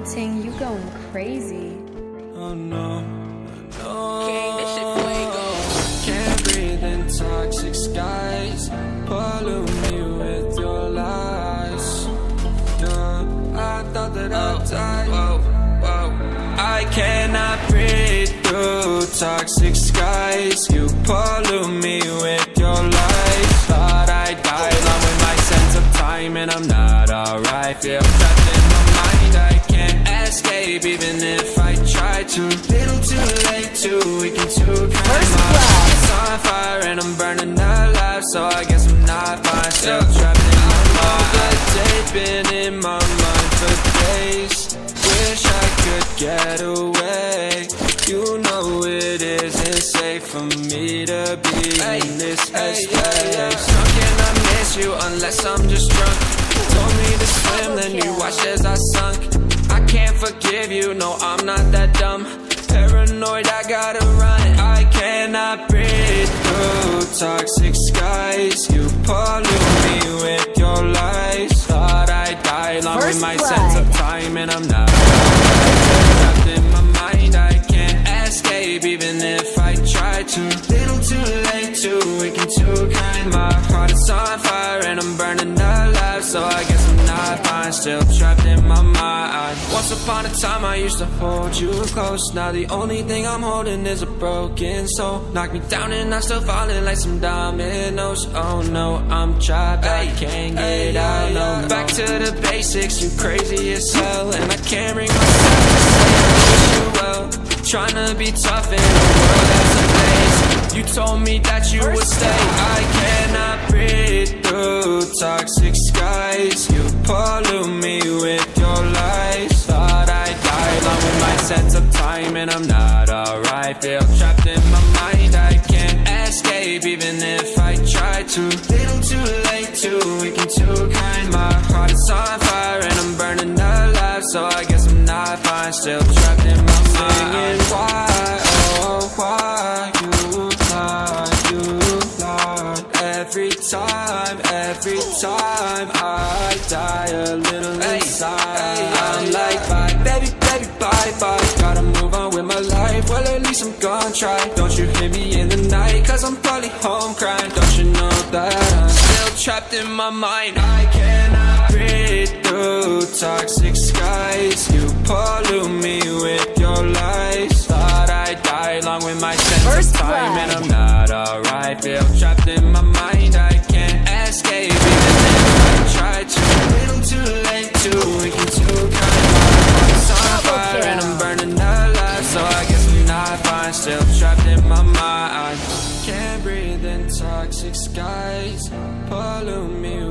Ting, you going crazy. Oh no, no. King, this shit fuego. Can't breathe in toxic skies. Pollute me with your lies. I thought that I'd die. I cannot breathe through toxic skies. You pollute me with your lies. Thought I'd die along with my sense of time, and I'm not alright. Feel trapped in my mind, I can't escape even if I try to. Little too late to weaken to kind. My heart's on fire and I'm burning alive, so I guess I'm not fine. Still trapped in my mind. The day's been in my mind for days. Wish I could get away. You know it isn't safe for me to be in this headspace. Drunk and I miss you unless I'm just drunk. Told me to swim, then you watched as I sunk. I can't forgive you, no I'm not that dumb. Paranoid, I gotta run. I cannot breathe through toxic skies. You pollute me with your lies. Thought I'd die along with my sense of time, and I'm not. Trapped in my mind, I can't escape even if I try to. Little too late to weaken too kind. My heart is on fire and I'm burning alive, so I guess I'm not fine. Still trapped in my mind. Once upon a time I used to hold you close. Now the only thing I'm holding is a broken soul. Knock me down and I'm still falling like some dominoes. Oh no, I'm trapped, I can't get out, no. Back to the basics, you crazy as hell, and I can't bring myself to say I wish you well. Tryna be tough in a world that's a maze. You told me that you would stay. I cannot breathe through toxic skies. You pollute me with your lies. Thought I'd die along with my sense of time, and I'm not alright. Feel trapped in my mind, I can't escape even if I try to. Little too late to weaken too kind. My heart is on fire and I'm burning alive, so I guess I'm not fine. Still trapped in my mind. Singing why, oh why you lie. Every time I die a little inside. I'm like bye, baby, bye. Gotta move on with my life, well at least I'm gonna try. Don't you hear me in the night, cause I'm probably home crying. Don't you know that I'm still trapped in my mind. I cannot breathe through toxic skies. You pollute me with your lies. Thought I'd die along with my sense of time, and I'm not alright. Feel trapped in my mind, I can't escape even if I try to. Little too late to weaken too kind. My heart's on fire and I'm burning alive, so I guess I'm not fine. Still trapped in my mind. Can't breathe in toxic skies. Pollute me.